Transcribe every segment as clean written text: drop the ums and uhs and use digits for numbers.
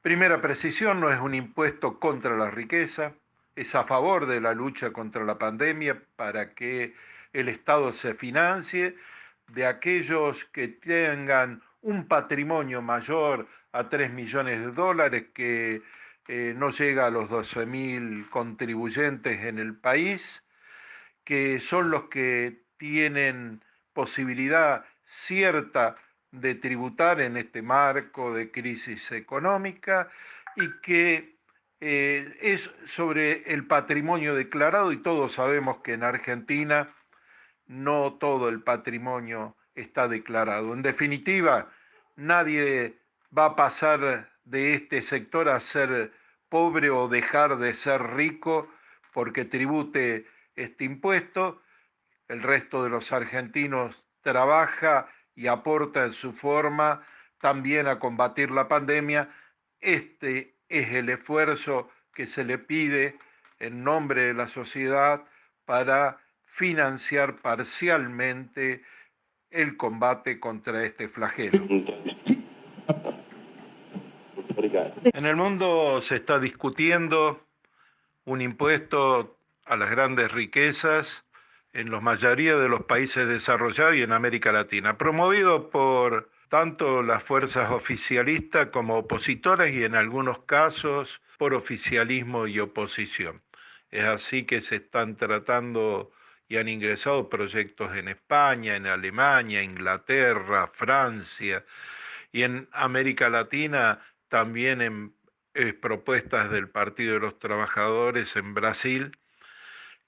Primera precisión, no es un impuesto contra la riqueza, es a favor de la lucha contra la pandemia para que el Estado se financie de aquellos que tengan un patrimonio mayor a 3 millones de dólares, que no llega a los 12.000 contribuyentes en el país, que son los que tienen posibilidad cierta de tributar en este marco de crisis económica, y que es sobre el patrimonio declarado, y todos sabemos que en Argentina no todo el patrimonio está declarado. En definitiva, nadie va a pasar de este sector a ser pobre o dejar de ser rico porque tribute este impuesto. El resto de los argentinos trabaja y aporta en su forma también a combatir la pandemia. Este es el esfuerzo que se le pide en nombre de la sociedad para financiar parcialmente el combate contra este flagelo. En el mundo se está discutiendo un impuesto a las grandes riquezas en la mayoría de los países desarrollados y en América Latina, promovido por tanto las fuerzas oficialistas como opositoras, y en algunos casos por oficialismo y oposición. Es así que se están tratando y han ingresado proyectos en España, en Alemania, Inglaterra, Francia, y en América Latina también en propuestas del Partido de los Trabajadores en Brasil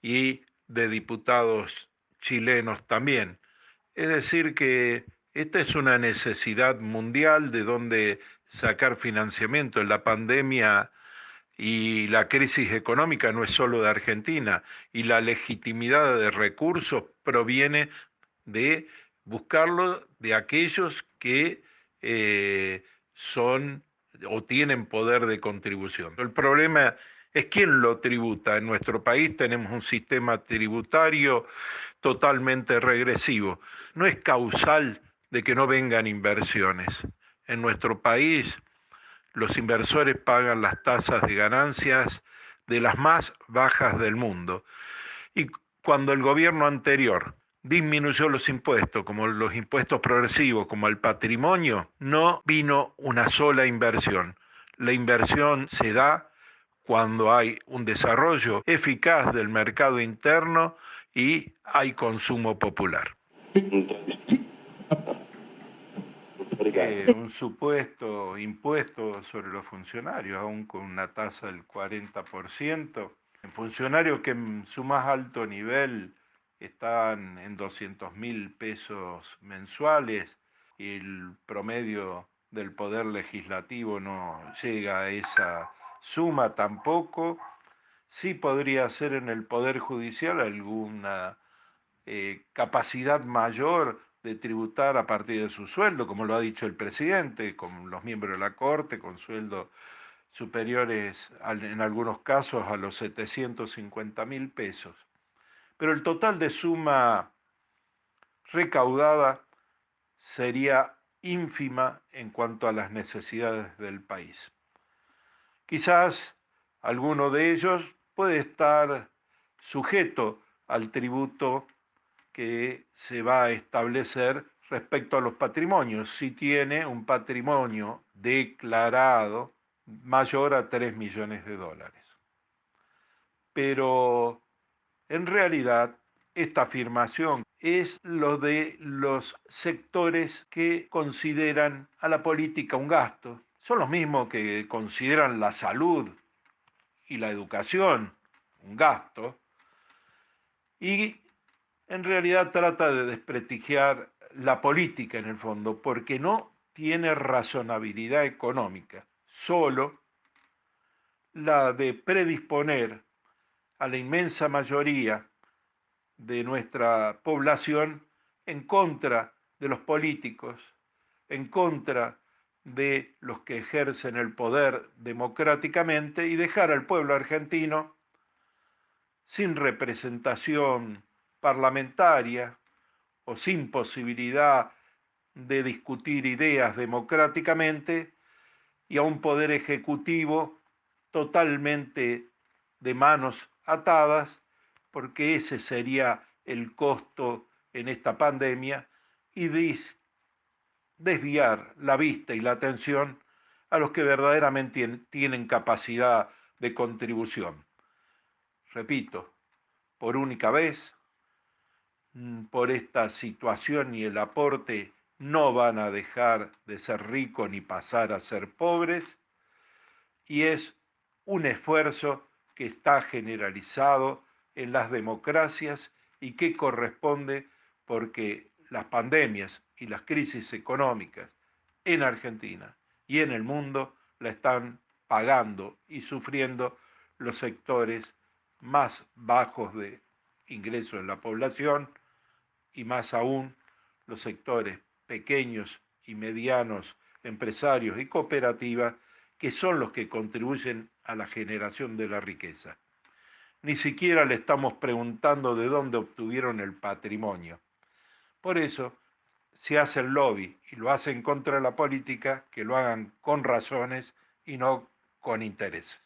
y de diputados chilenos también. Es decir, que esta es una necesidad mundial de donde sacar financiamiento. La pandemia y la crisis económica no es solo de Argentina, y la legitimidad de recursos proviene de buscarlo de aquellos que son o tienen poder de contribución. El problema es quién lo tributa. En nuestro país tenemos un sistema tributario totalmente regresivo. No es causal de que no vengan inversiones. En nuestro país los inversores pagan las tasas de ganancias de las más bajas del mundo. Y cuando el gobierno anterior disminuyó los impuestos, como los impuestos progresivos, como el patrimonio, no vino una sola inversión. La inversión se da cuando hay un desarrollo eficaz del mercado interno y hay consumo popular. Un supuesto impuesto sobre los funcionarios, aún con una tasa del 40%, en funcionarios que en su más alto nivel están en 200.000 pesos mensuales, y el promedio del poder legislativo no llega a esa suma tampoco. Sí podría ser en el poder judicial alguna capacidad mayor de tributar a partir de su sueldo, como lo ha dicho el presidente, con los miembros de la Corte, con sueldos superiores en algunos casos a los 750.000 pesos. Pero el total de suma recaudada sería ínfima en cuanto a las necesidades del país. Quizás alguno de ellos puede estar sujeto al tributo que se va a establecer respecto a los patrimonios, si tiene un patrimonio declarado mayor a 3 millones de dólares. Pero en realidad esta afirmación es lo de los sectores que consideran a la política un gasto. Son los mismos que consideran la salud y la educación un gasto, y en realidad trata de desprestigiar la política en el fondo, porque no tiene razonabilidad económica, solo la de predisponer a la inmensa mayoría de nuestra población en contra de los políticos, en contra de los que ejercen el poder democráticamente, y dejar al pueblo argentino sin representación parlamentaria o sin posibilidad de discutir ideas democráticamente y a un poder ejecutivo totalmente de manos atadas, porque ese sería el costo en esta pandemia, y desviar la vista y la atención a los que verdaderamente tienen capacidad de contribución. Repito, por única vez, por esta situación y el aporte, no van a dejar de ser ricos ni pasar a ser pobres, y es un esfuerzo que está generalizado en las democracias y que corresponde porque las pandemias y las crisis económicas en Argentina y en el mundo la están pagando y sufriendo los sectores más bajos de ingreso en la población, y más aún los sectores pequeños y medianos, empresarios y cooperativas, que son los que contribuyen a la generación de la riqueza. Ni siquiera le estamos preguntando de dónde obtuvieron el patrimonio. Por eso, si hacen lobby y lo hacen contra la política, que lo hagan con razones y no con intereses.